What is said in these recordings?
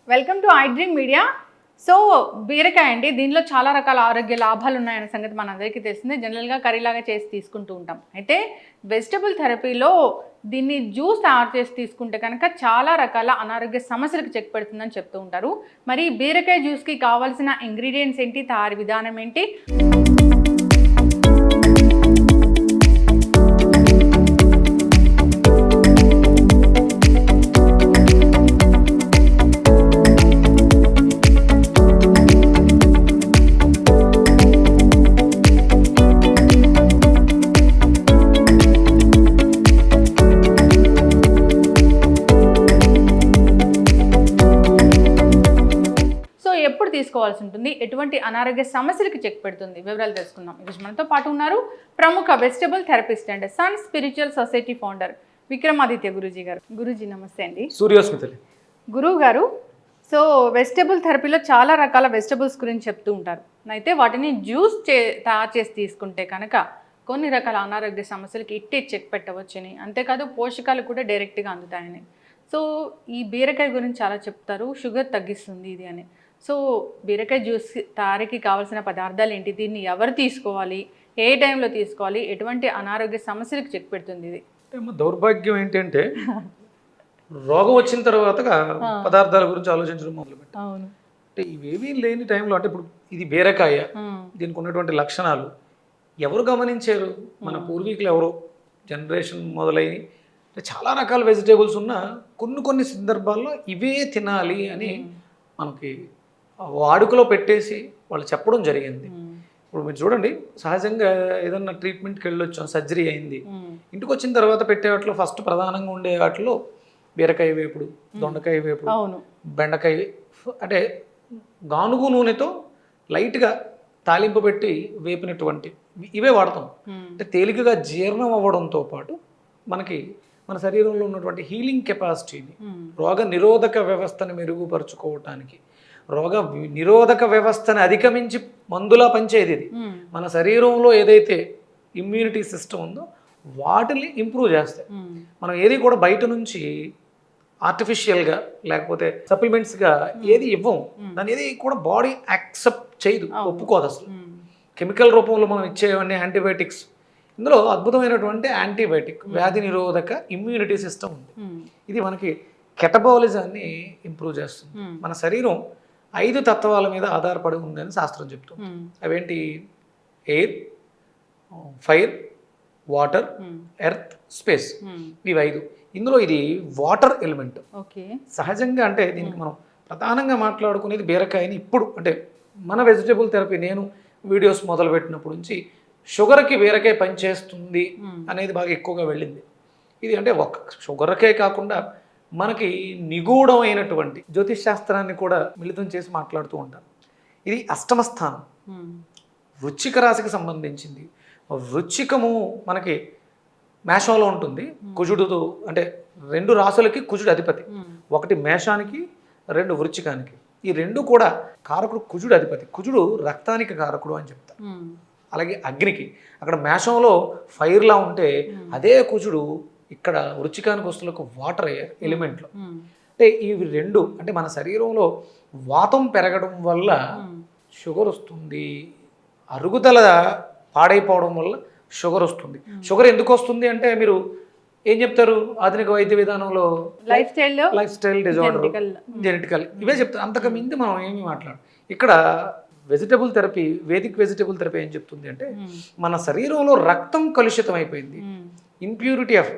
Welcome to iDream media. So బీరకాయ అండి, దీనిలో చాలా రకాల ఆరోగ్య లాభాలు ఉన్నాయన్న సంగతి మనందరికీ తెలిసిందే. జనరల్గా కర్రీలాగా చేసి తీసుకుంటూ ఉంటాం. అయితే వెజిటబుల్ థెరపీలో దీన్ని జ్యూస్ తయారు చేసి తీసుకుంటే కనుక చాలా రకాల అనారోగ్య సమస్యలకు చెక్ పెడుతుందని చెప్తూ ఉంటారు. మరి బీరకాయ జ్యూస్కి కావాల్సిన ఇంగ్రీడియంట్స్ ఏంటి, తయారీ విధానం ఏంటి? ఎప్పుడు తీసుకోవాల్సి ఉంటుంది, ఎటువంటి అనారోగ్య సమస్యలకు చెక్ పెడుతుంది, వివరాలు తెలుసుకుందాం. ఈరోజు మనతో పాటు ఉన్నారు ప్రముఖ vegetable therapist and sun spiritual society founder Vikram Aditya Guruji గారు. గురూజీ నమస్తే అండి. సూర్యోస్మితలి గురువు గారు, సో వెజిటబుల్ థెరపీలో చాలా రకాల వెజిటబుల్స్ గురించి చెప్తూ ఉంటారు. అయితే వాటిని జ్యూస్ తయారు చేసి తీసుకుంటే కనుక కొన్ని రకాల అనారోగ్య సమస్యలకి ఇట్టే చెక్ పెట్టవచ్చని, అంతేకాదు పోషకాలు కూడా డైరెక్ట్గా అందుతాయని. సో ఈ బీరకాయ గురించి చాలా చెప్తారు, షుగర్ తగ్గిస్తుంది ఇది అని. సో బీరకాయ జ్యూస్ తయారీకి కావాల్సిన పదార్థాలు ఏంటి, దీన్ని ఎవరు తీసుకోవాలి, ఏ టైంలో తీసుకోవాలి, ఎటువంటి అనారోగ్య సమస్యలకు చెక్ పెడుతుంది ఇది? దౌర్భాగ్యం ఏంటంటే రోగం వచ్చిన తర్వాత పదార్థాల గురించి ఆలోచించడం మొదలుపెట్టాం. అవును, అంటే ఇవేమీ లేని టైంలో, అంటే ఇప్పుడు ఇది బీరకాయ, దీనికి ఉన్నటువంటి లక్షణాలు ఎవరు గమనించారు? మన పూర్వీకులు ఎవరో జనరేషన్ మొదలై చాలా రకాల వెజిటేబుల్స్ ఉన్న కొన్ని సందర్భాల్లో ఇవే తినాలి అని మనకి వాడుకలో పెట్టేసి వాళ్ళు చెప్పడం జరిగింది. ఇప్పుడు మీరు చూడండి, సహజంగా ఏదన్నా ట్రీట్మెంట్కి వెళ్ళొచ్చాం, సర్జరీ అయింది, ఇంటికి వచ్చిన తర్వాత పెట్టే వాటిలో ఫస్ట్ ప్రధానంగా ఉండే వాటిలో బీరకాయ వేపుడు, దొండకాయ వేపుడు, బెండకాయ, అంటే గానుగు నూనెతో లైట్గా తాలింపు పెట్టి వేపినటువంటి ఇవే వాడతాం. అంటే తేలికగా జీర్ణం అవ్వడంతో పాటు మన శరీరంలో ఉన్నటువంటి హీలింగ్ కెపాసిటీని, రోగ నిరోధక వ్యవస్థను మెరుగుపరుచుకోవటానికి, రోగ నిరోధక వ్యవస్థను అధిగమించి మందులా పనిచేది ఇది. మన శరీరంలో ఏదైతే ఇమ్యూనిటీ సిస్టమ్ ఉందో వాటిని ఇంప్రూవ్ చేస్తాయి. మనం ఏది కూడా బయట నుంచి ఆర్టిఫిషియల్గా లేకపోతే సప్లిమెంట్స్గా ఏది ఇవ్వం. దాని ఏది కూడా బాడీ యాక్సెప్ట్ చేయదు, ఒప్పుకోదు అసలు. కెమికల్ రూపంలో మనం ఇచ్చేవన్నీ యాంటీబయాటిక్స్, ఇందులో అద్భుతమైనటువంటి యాంటీబయాటిక్ వ్యాధి నిరోధక ఇమ్యూనిటీ సిస్టమ్ ఉంది. ఇది మనకి కెటబాలిజాన్ని ఇంప్రూవ్ చేస్తుంది. మన శరీరం 5 తత్వాల మీద ఆధారపడి ఉందని శాస్త్రం చెప్తుంది. అవేంటి? Air, fire, water, earth, space. ఇవి 5. ఇందులో ఇది వాటర్ ఎలిమెంట్. సహజంగా అంటే దీనికి మనం ప్రధానంగా మాట్లాడుకునేది బీరకాయని. ఇప్పుడు అంటే మన వెజిటబుల్ థెరపీ నేను వీడియోస్ మొదలుపెట్టినప్పటి నుంచి షుగర్కి బీరకాయ పనిచేస్తుంది అనేది బాగా ఎక్కువగా వెళ్ళింది. ఇది అంటే ఒక షుగర్కే కాకుండా మనకి నిగూఢమైనటువంటి జ్యోతిష్ శాస్త్రాన్ని కూడా మిళితం చేసి మాట్లాడుతూ ఉంటారు. ఇది అష్టమ స్థానం, వృశ్చిక రాశికి సంబంధించింది. వృశ్చికము మనకి మేషంలో ఉంటుంది, కుజుడుతో, అంటే 2 రాశులకి కుజుడు అధిపతి. ఒకటి మేషానికి, 2 వృశ్చికానికి. ఈ 2 కూడా కారకుడు కుజుడు అధిపతి. కుజుడు రక్తానికి కారకుడు అని చెప్తారు. అలాగే అగ్నికి, అక్కడ మేషంలో ఫైర్లా ఉంటే అదే కుజుడు ఇక్కడ వృశ్చికానికి వస్తువులకు వాటర్ ఎలిమెంట్లో. అంటే ఇవి 2 అంటే మన శరీరంలో వాతం పెరగడం వల్ల షుగర్ వస్తుంది, అరుగుదల పాడైపోవడం వల్ల షుగర్ వస్తుంది. షుగర్ ఎందుకు వస్తుంది అంటే మీరు ఏం చెప్తారు? ఆధునిక వైద్య విధానంలో లైఫ్ స్టైల్ డిజార్డర్, జెనెటికల్, ఇవే చెప్తారు. అంతకు మించి మనం ఏమీ మాట్లాడు. ఇక్కడ vegetable therapy, Vedic vegetable therapy ఏం చెప్తుంది అంటే మన శరీరంలో రక్తం కలుషితం అయిపోయింది, ఇంప్యూరిటీ ఆఫ్.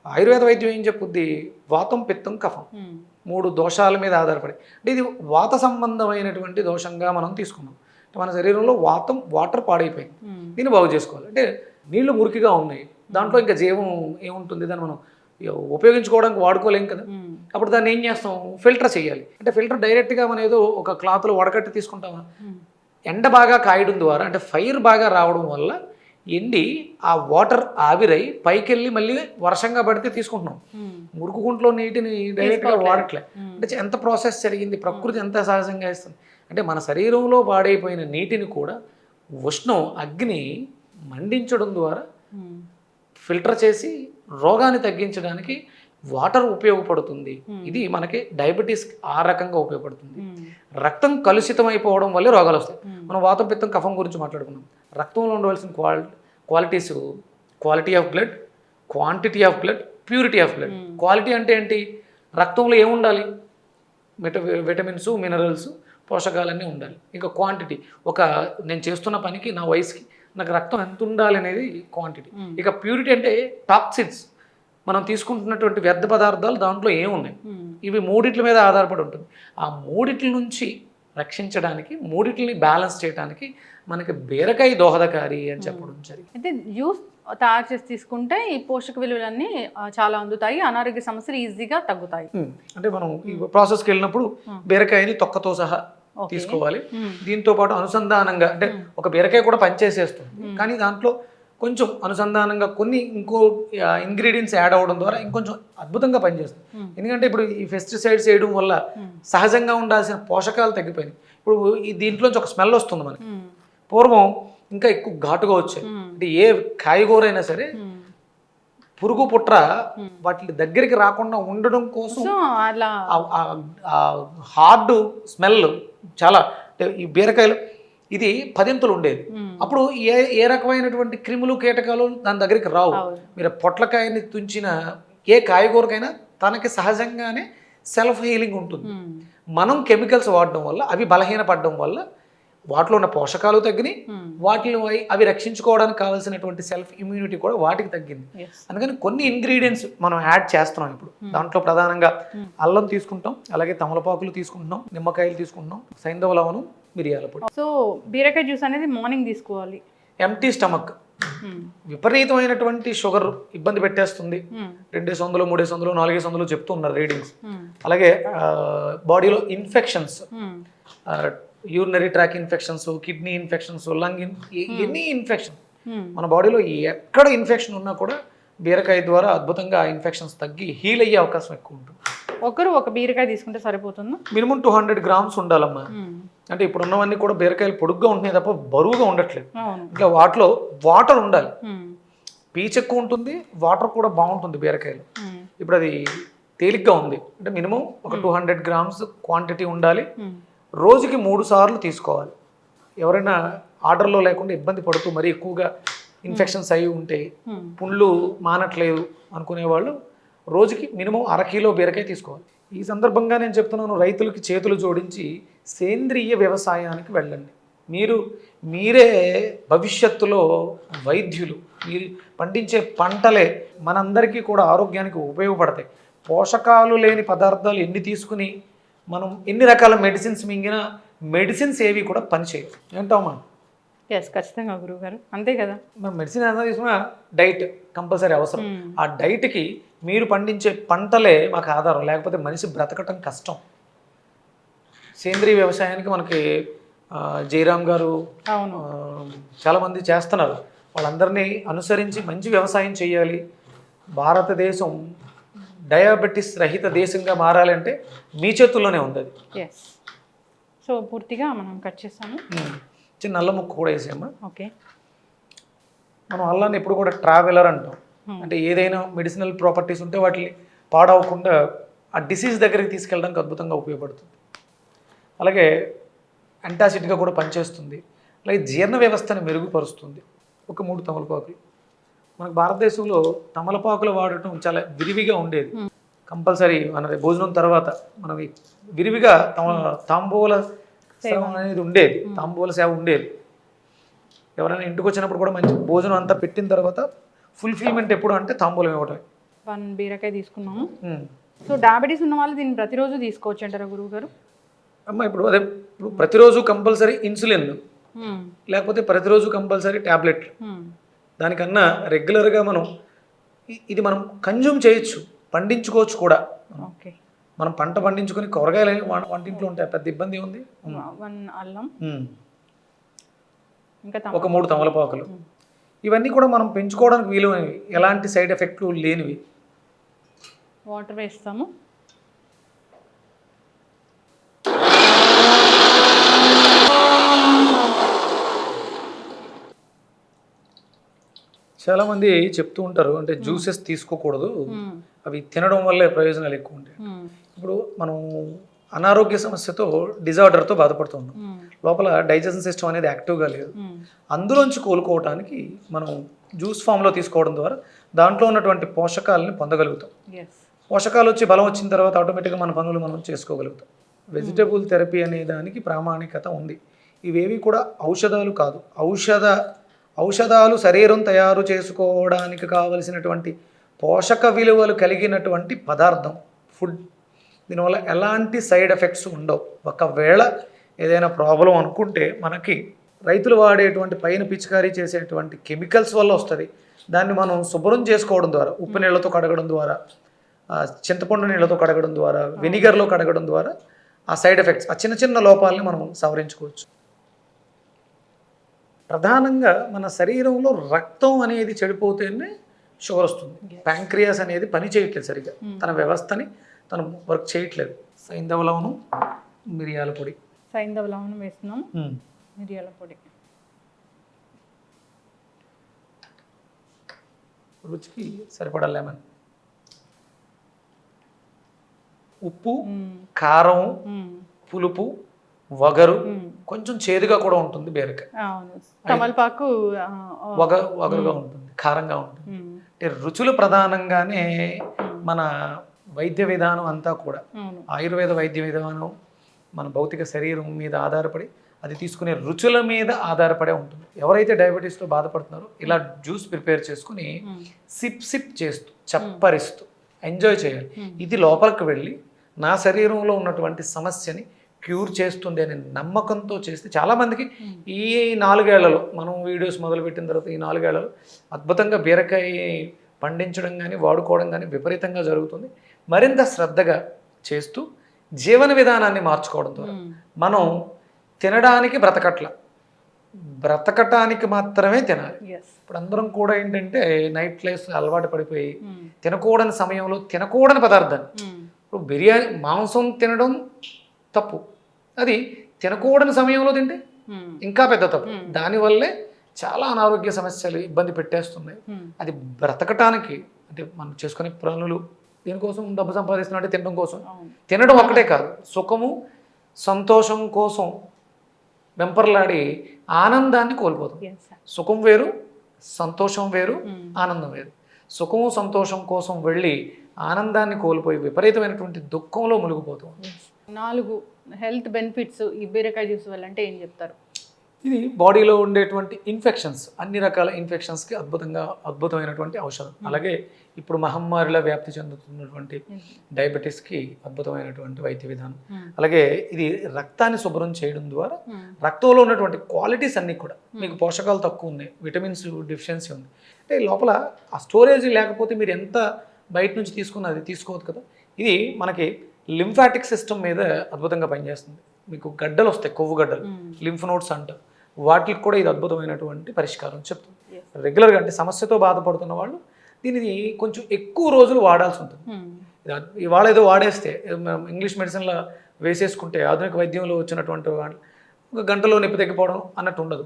ఆయుర్వేద వైద్యం ఏం చెప్పుద్ది? వాతం, పిత్తం, కఫం, 3 దోషాల మీద ఆధారపడి. అంటే ఇది వాత సంబంధమైనటువంటి దోషంగా మనం తీసుకున్నాం. మన శరీరంలో వాటర్ పాడైపోయింది, దీన్ని బాగు చేసుకోవాలి. అంటే నీళ్లు మురికిగా ఉన్నాయి, దాంట్లో ఇంకా జీవం ఏముంటుంది, దాన్ని మనం ఉపయోగించుకోవడానికి వాడుకోలేం కదా. అప్పుడు దాన్ని ఏం చేస్తాం? ఫిల్టర్ చేయాలి. అంటే ఫిల్టర్ డైరెక్ట్గా మనం ఏదో ఒక క్లాత్లో వడకట్టి తీసుకుంటామా? ఎండ బాగా కాయడం ద్వారా, అంటే ఫైర్ బాగా రావడం వల్ల ఎండి ఆ వాటర్ ఆవిరై పైకి వెళ్ళి మళ్ళీ వర్షంగా పడితే తీసుకుంటున్నాం. మురుకు గుంట్లో నీటిని డైరెక్ట్గా వాడట్లే. అంటే ఎంత ప్రాసెస్ జరిగింది, ప్రకృతి ఎంత సహజంగా ఇస్తుంది. అంటే మన శరీరంలో పాడైపోయిన నీటిని కూడా ఉష్ణం, అగ్ని మండించడం ద్వారా ఫిల్టర్ చేసి రోగాన్ని తగ్గించడానికి వాటర్ ఉపయోగపడుతుంది. ఇది మనకి డయాబెటీస్ ఆ రకంగా ఉపయోగపడుతుంది. రక్తం కలుషితం అయిపోవడం వల్లే రోగాలు వస్తాయి. మనం వాతం పిత్తం కఫం గురించి మాట్లాడుకున్నాం. రక్తంలో ఉండవలసిన qualities quality of blood, quantity of blood, purity of blood. Quality అంటే ఏంటి? రక్తంలో ఏముండాలి? విటమిన్స్, మినరల్స్, పోషకాలన్నీ ఉండాలి. ఇంకా క్వాంటిటీ, నేను చేస్తున్న పనికి నా వయసుకి నాకు రక్తం ఎంత ఉండాలి అనేది క్వాంటిటీ. ఇక ప్యూరిటీ అంటే టాక్సిన్స్, మనం తీసుకుంటున్నటువంటి వ్యర్థ పదార్థాలు దాంట్లో ఏమున్నాయి, ఇవి మూడిట్ల మీద ఆధారపడి ఉంటుంది. ఆ మూడిట్ల నుంచి రక్షించడానికి, మూడిట్లని బ్యాలెన్స్ చేయడానికి మనకి బీరకాయ దోహదకారి అని చెప్పడం జరిగింది. అయితే జ్యూస్ తయారు చేసి తీసుకుంటే ఈ పోషక విలువలన్నీ చాలా అందుతాయి, అనారోగ్య సమస్యలు ఈజీగా తగ్గుతాయి. అంటే మనం ఈ ప్రాసెస్కి వెళ్ళినప్పుడు బీరకాయని తొక్కతో సహా తీసుకోవాలి. దీంతో పాటు అనుసంధానంగా, అంటే ఒక బీరకాయ కూడా పనిచేసేస్తుంది, కానీ దాంట్లో కొంచెం అనుసంధానంగా కొన్ని ఇంకో ఇంగ్రీడియంట్స్ యాడ్ అవ్వడం ద్వారా ఇంకొంచెం అద్భుతంగా పనిచేస్తుంది. ఎందుకంటే ఇప్పుడు ఈ పెస్టిసైడ్స్ వేయడం వల్ల సహజంగా ఉండాల్సిన పోషకాలు తగ్గిపోయినాయి. ఇప్పుడు ఈ దీంట్లోంచి ఒక స్మెల్ వస్తుంది మనకి. పూర్వం ఇంకా ఎక్కువ ఘాటుగా వచ్చాయి. అంటే ఏ కాయగూర అయినా సరే పురుగు పుట్ర వాటి దగ్గరికి రాకుండా ఉండడం కోసం హార్డ్ స్మెల్ చాలా, ఈ బీరకాయలు ఇది 10 ఉండేది. అప్పుడు ఏ రకమైనటువంటి క్రిములు కీటకాలు దాని దగ్గరికి రావు. మీరు పొట్లకాయని తుంచిన ఏ కాయగూరకైనా తనకి సహజంగానే సెల్ఫ్ హీలింగ్ ఉంటుంది. మనం కెమికల్స్ వాడడం వల్ల అవి బలహీనపడడం వల్ల వాటిలో ఉన్న పోషకాలు తగ్గినాయి, వాటిలో అవి రక్షించుకోవడానికి కావాల్సినటువంటి సెల్ఫ్ ఇమ్యూనిటీ కూడా వాటికి తగ్గింది. అందుకని కొన్ని ఇంగ్రీడియంట్స్ మనం యాడ్ చేస్తున్నాం ఇప్పుడు. దాంట్లో ప్రధానంగా అల్లం తీసుకుంటాం, అలాగే తమలపాకులు తీసుకుంటున్నాం, నిమ్మకాయలు తీసుకుంటున్నాం, సైంధవ లవణం, మిరియాల పొడి. సో బీరకాయ జ్యూస్ అనేది మార్నింగ్ తీసుకోవాలి. Empty stomach. విపరీతమైనటువంటి షుగర్ ఇబ్బంది పెట్టేస్తుంది. 200, 300, 400 చెప్తూ ఉన్నారు రీడింగ్స్. అలాగే బాడీలో infections, urinary tract infections, kidney infections, lung any infection, మన బాడీలో ఎక్కడ ఇన్ఫెక్షన్ ఉన్నా కూడా బీరకాయ ద్వారా అద్భుతంగా ఆ ఇన్ఫెక్షన్స్ తగ్గి హీల్ అయ్యే అవకాశం ఎక్కువ ఉంటుంది. ఒక బీరకాయ తీసుకుంటే సరిపోతుందా? మినిమం 200 grams ఉండాలమ్మా. అంటే ఇప్పుడు ఉన్నవన్నీ కూడా బీరకాయలు పొడుగ్గా ఉంటున్నాయి తప్ప బరువుగా ఉండట్లేదు. ఇట్లా వాటిలో వాటర్ ఉండాలి, పీచు ఎక్కువ ఉంటుంది, వాటర్ కూడా బాగుంటుంది బీరకాయలు. ఇప్పుడు అది తేలిగ్గా ఉంది అంటే మినిమం ఒక 200 grams క్వాంటిటీ ఉండాలి. రోజుకి 3 సార్లు తీసుకోవాలి. ఎవరైనా ఆర్డర్లో లేకుండా ఇబ్బంది పడుతూ మరీ ఎక్కువగా ఇన్ఫెక్షన్స్ అయి ఉంటే, పుండ్లు మానట్లేదు అనుకునేవాళ్ళు రోజుకి మినిమం 1/2 కిలో బీరకాయ తీసుకోవాలి. ఈ సందర్భంగా నేను చెప్తున్నాను, రైతులకి చేతులు జోడించి సేంద్రియ వ్యవసాయానికి వెళ్ళండి. మీరే భవిష్యత్తులో వైద్యులు. మీరు పండించే పంటలే మనందరికీ కూడా ఆరోగ్యానికి ఉపయోగపడతాయి. పోషకాలు లేని పదార్థాలు ఎన్ని తీసుకుని మనం ఎన్ని రకాల మెడిసిన్స్ మింగినా మెడిసిన్స్ ఏవి కూడా పనిచేయవు. ఏంటామా? ఖచ్చితంగా గురువుగారు, అంతే కదా. మనం మెడిసిన్ ఏదైనా తీసుకున్నా డైట్ కంపల్సరీ అవసరం. ఆ డైట్కి మీరు పండించే పంటలే మాకు ఆధారం, లేకపోతే మనిషి బ్రతకటం కష్టం. సేంద్రీయ వ్యవసాయానికి మనకి జయరామ్ గారు చాలామంది చేస్తున్నారు. వాళ్ళందరినీ అనుసరించి మంచి వ్యవసాయం చేయాలి. భారతదేశం డయాబెటీస్ రహిత దేశంగా మారాలి అంటే మీ చేతుల్లోనే ఉంది అది. సో పూర్తిగా మనం కట్ చేస్తాము. చిన్న అల్లం ముక్క కూడా వేసామా. ఓకే. మనం అల్లాన్ని ఎప్పుడు కూడా ట్రావెలర్ అంటాం. అంటే ఏదైనా మెడిసినల్ ప్రాపర్టీస్ ఉంటే వాటిని పాడవకుండా ఆ డిసీజ్ దగ్గరికి తీసుకెళ్ళడానికి అద్భుతంగా ఉపయోగపడుతుంది. అలాగే యాంటాసిడ్గా కూడా పనిచేస్తుంది. అలాగే జీర్ణ వ్యవస్థను మెరుగుపరుస్తుంది. ఒక 3 తమలపాకులు. మనకు భారతదేశంలో తమలపాకులు వాడటం చాలా విరివిగా ఉండేది. కంపల్సరీ మన భోజనం తర్వాత మనం విరివిగా తాంబూల సేవ అనేది ఉండేది. తాంబూల సేవ ఉండేది. ఎవరైనా ఇంటికి వచ్చినప్పుడు కూడా మంచి భోజనం అంతా పెట్టిన తర్వాత ఫుల్ఫిల్మెంట్ ఎప్పుడు అంటే తాంబూలం ఇవ్వటమే. 1 బీరకాయ తీసుకున్నాము. సో డయాబెటీస్ ఉన్న వాళ్ళు దీన్ని ప్రతిరోజు తీసుకోవచ్చు అంటారా గురువు గారు? అమ్మ ఇప్పుడు ప్రతిరోజు కంపల్సరీ ఇన్సులిన్, లేకపోతే ప్రతిరోజు కంపల్సరీ ట్యాబ్లెట్లు. దానికన్నా రెగ్యులర్గా ఇది మనం కన్జ్యూమ్ చేయొచ్చు, పండించుకోవచ్చు కూడా. మనం పంట పండించుకొని కూరగాయలు వంటింట్లో ఉంటాయి, పెద్ద ఇబ్బంది ఉంది. 1 అల్లం, ఒక 3 తమలపాకులు. ఇవన్నీ కూడా మనం పెంచుకోవడానికి వీలువైనవి, ఎలాంటి సైడ్ ఎఫెక్ట్లు లేనివి. వాటర్ వేస్తాము. చాలామంది చెప్తూ ఉంటారు అంటే జ్యూసెస్ తీసుకోకూడదు, అవి తినడం వల్లే ప్రయోజనాలు ఎక్కువ ఉంటాయి. ఇప్పుడు మనం అనారోగ్య సమస్యతో డిజార్డర్తో బాధపడుతున్నాం, లోపల డైజెషన్ సిస్టమ్ అనేది యాక్టివ్గా లేదు. అందులోంచి కోలుకోవడానికి మనం జ్యూస్ ఫామ్లో తీసుకోవడం ద్వారా దాంట్లో ఉన్నటువంటి పోషకాలని పొందగలుగుతాం. పోషకాలు వచ్చి బలం వచ్చిన తర్వాత ఆటోమేటిక్గా మన పనులు మనం చేసుకోగలుగుతాం. వెజిటబుల్ థెరపీ అనే దానికి ప్రామాణికత ఉంది. ఇవేవి కూడా ఔషధాలు కాదు. ఔషధాలు శరీరం తయారు చేసుకోవడానికి కావలసినటువంటి పోషక విలువలు కలిగినటువంటి పదార్థం, ఫుడ్. దీనివల్ల ఎలాంటి సైడ్ ఎఫెక్ట్స్ ఉండవు. ఒకవేళ ఏదైనా ప్రాబ్లం అనుకుంటే మనకి రైతులు వాడేటువంటి పైన పిచికారీ చేసేటువంటి కెమికల్స్ వల్ల వస్తుంది. దాన్ని మనం శుభ్రం చేసుకోవడం ద్వారా, ఉప్పు నీళ్ళతో కడగడం ద్వారా, చింతపండు నీళ్ళతో కడగడం ద్వారా, వెనిగర్లో కడగడం ద్వారా ఆ సైడ్ ఎఫెక్ట్స్, ఆ చిన్న చిన్న లోపాలని మనం సవరించుకోవచ్చు. ప్రధానంగా మన శరీరంలో రక్తం అనేది చెడిపోతేనే షుగర్ వస్తుంది. ప్యాంక్రియాస్ అనేది పని చేయట్లేదు సరిగ్గా, తన వ్యవస్థని తను వర్క్ చేయట్లేదు. సైంధవ లవణం, మిరియాల పొడి. సైంధవ లవణం వేస్తున్నాం, మిరియాల పొడి. రుచికి సరిపడా లెమన్, ఉప్పు, కారం, పులుపు, వగరు, కొంచెం చేదుగా కూడా ఉంటుంది బీరకాయ. తమలపాకు వగరుగా ఉంటుంది, కారంగా ఉంటుంది. అంటే రుచులు ప్రధానంగానే మన వైద్య విధానం అంతా కూడా ఆయుర్వేద వైద్య విధానం మన భౌతిక శరీరం మీద ఆధారపడి, అది తీసుకునే రుచుల మీద ఆధారపడే ఉంటుంది. ఎవరైతే డయాబెటీస్తో బాధపడుతున్నారో ఇలా జ్యూస్ ప్రిపేర్ చేసుకుని సిప్ చేస్తూ చప్పరిస్తూ ఎంజాయ్ చేయాలి. ఇది లోపలికి వెళ్ళి నా శరీరంలో ఉన్నటువంటి సమస్యని క్యూర్ చేస్తుంది అనే నమ్మకంతో చేస్తే చాలామందికి ఈ 4 ఏళ్లలో, మనం వీడియోస్ మొదలుపెట్టిన తర్వాత ఈ 4 ఏళ్లలో అద్భుతంగా బీరకాయ పండించడం కానీ వాడుకోవడం కానీ విపరీతంగా జరుగుతుంది. మరింత శ్రద్ధగా చేస్తూ జీవన విధానాన్ని మార్చుకోవడం ద్వారా మనం తినడానికి బ్రతకటానికి మాత్రమే తినాలి. ఇప్పుడు అందరం కూడా ఏంటంటే నైట్ లైఫ్ అలవాటు పడిపోయి తినకూడని సమయంలో తినకూడని పదార్థాన్ని, ఇప్పుడు బిర్యానీ, మాంసం తినడం తప్పు, అది తినకూడని సమయంలో తింటే ఇంకా పెద్ద తప్పు. దానివల్లే చాలా అనారోగ్య సమస్యలు ఇబ్బంది పెట్టేస్తున్నాయి. అది బ్రతకటానికి అంటే మనం చేసుకునే పనులు దేనికోసం డబ్బు సంపాదిస్తున్నట్టే తినడం కోసం. తినడం ఒక్కటే కాదు, సుఖము సంతోషం కోసం వెంపర్లాడి ఆనందాన్ని కోల్పోతాం. సుఖం వేరు, సంతోషం వేరు, ఆనందం వేరు. సుఖము సంతోషం కోసం వెళ్ళి ఆనందాన్ని కోల్పోయి విపరీతమైనటువంటి దుఃఖంలో మునిగిపోతాం. 4 హెల్త్ బెనిఫిట్స్ ఈ బీరకాయ జ్యూస్ వల్ల అంటే ఏం చెప్తారు? ఇది బాడీలో ఉండేటువంటి ఇన్ఫెక్షన్స్, అన్ని రకాల ఇన్ఫెక్షన్స్కి అద్భుతమైనటువంటి ఔషధం. అలాగే ఇప్పుడు మహమ్మారిలా వ్యాప్తి చెందుతున్నటువంటి డయాబెటీస్కి అద్భుతమైనటువంటి వైద్య విధానం. అలాగే ఇది రక్తాన్ని శుభ్రం చేయడం ద్వారా రక్తంలో ఉన్నటువంటి క్వాలిటీస్ అన్నీ కూడా, మీకు పోషకాలు తక్కువ ఉన్నాయి, విటమిన్స్ డెఫిషియన్సీ ఉంది అంటే లోపల ఆ స్టోరేజ్ లేకపోతే మీరు ఎంత బయట నుంచి తీసుకున్న అది తీసుకోవద్దు కదా. ఇది మనకి లింఫాటిక్ సిస్టమ్ మీద అద్భుతంగా పనిచేస్తుంది. మీకు గడ్డలు వస్తాయి, కొవ్వు గడ్డలు, లింఫ్ నోడ్స్ అంటారు, వాటికి కూడా ఇది అద్భుతమైనటువంటి పరిష్కారం చెప్తుంది. రెగ్యులర్గా అంటే సమస్యతో బాధపడుతున్న వాళ్ళు దీనిని కొంచెం ఎక్కువ రోజులు వాడాల్సి ఉంటుంది. ఇవాళ ఏదో వాడేస్తే ఇంగ్లీష్ మెడిసిన్లో వేసేసుకుంటే ఆధునిక వైద్యంలో వచ్చినటువంటి వాళ్ళు ఒక గంటలో నొప్పి తగ్గిపోవడం అన్నట్టు ఉండదు.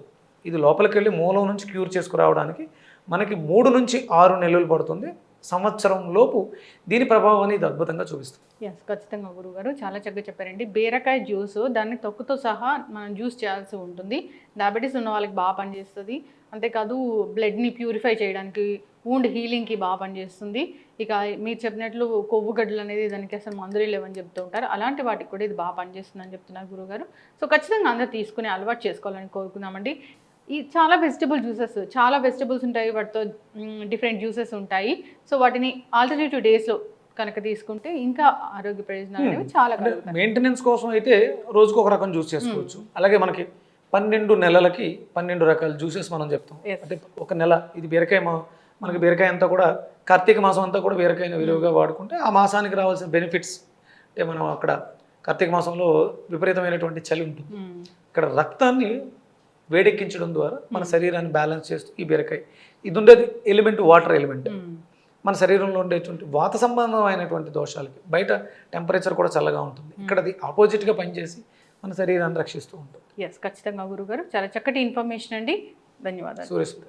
ఇది లోపలికి వెళ్ళి మూలం నుంచి క్యూర్ చేసుకురావడానికి మనకి 3 నుంచి 6 నెలలు పడుతుంది. సంవత్సరం లోపు దీని ప్రభావాన్ని ఇది అద్భుతంగా చూపిస్తుంది. ఖచ్చితంగా గురుగారు చాలా చక్కగా చెప్పారండి. బీరకాయ జ్యూస్ దాన్ని తొక్కుతో సహా మనం జ్యూస్ చేయాల్సి ఉంటుంది. డయాబెటీస్ ఉన్న వాళ్ళకి బాగా పనిచేస్తుంది. అంతేకాదు బ్లడ్ని ప్యూరిఫై చేయడానికి, వూండ్ హీలింగ్కి బాగా పనిచేస్తుంది. ఇక మీరు చెప్పినట్లు కొవ్వు గడ్డలు అనేది దానికి అసలు మందులే లేవని చెప్తూ ఉంటారు, అలాంటి వాటికి కూడా ఇది బాగా పనిచేస్తుందని చెప్తున్నారు గురుగారు. సో ఖచ్చితంగా అందరూ తీసుకుని అలవాటు చేసుకోవాలని కోరుకుందామండి. ఈ చాలా వెజిటబుల్స్ ఉంటాయి, వాటితో డిఫరెంట్ జ్యూసెస్ ఉంటాయి. సో వాటిని ఆల్టర్నేటివ్ డేస్లో కనుక తీసుకుంటే ఇంకా ఆరోగ్య ప్రయోజనాలు అనేవి చాలా కలుగుతాయి. మెయింటెనెన్స్ కోసం అయితే రోజుకు ఒక రకం జ్యూస్ చేసుకోవచ్చు. అలాగే మనకి 12 నెలలకి 12 రకాల జ్యూసెస్ మనం చెప్తాం. అంటే ఒక నెల ఇది బీరకాయ, మనకి బీరకాయ అంతా కూడా కార్తీక మాసం అంతా కూడా బీరకాయని విలువగా వాడుకుంటే ఆ మాసానికి రావాల్సిన బెనిఫిట్స్ అంటే మనం అక్కడ కార్తీక మాసంలో విపరీతమైనటువంటి చలి ఉంటుంది, ఇక్కడ రక్తాన్ని వేడెక్కించడం ద్వారా మన శరీరాన్ని బ్యాలెన్స్ చేస్తూ ఈ బీరకాయ ఇది ఉండేది ఎలిమెంట్, వాటర్ ఎలిమెంట్. మన శరీరంలో ఉండేటువంటి వాత సంబంధమైనటువంటి దోషాలకి బయట టెంపరేచర్ కూడా చల్లగా ఉంటుంది, ఇక్కడ అది ఆపోజిట్గా పనిచేసి మన శరీరాన్ని రక్షిస్తూ ఉంటుంది. ఖచ్చితంగా గురుగారు చాలా చక్కటి ఇన్ఫర్మేషన్ అండి, ధన్యవాదాలు. సూర్యస్మిత.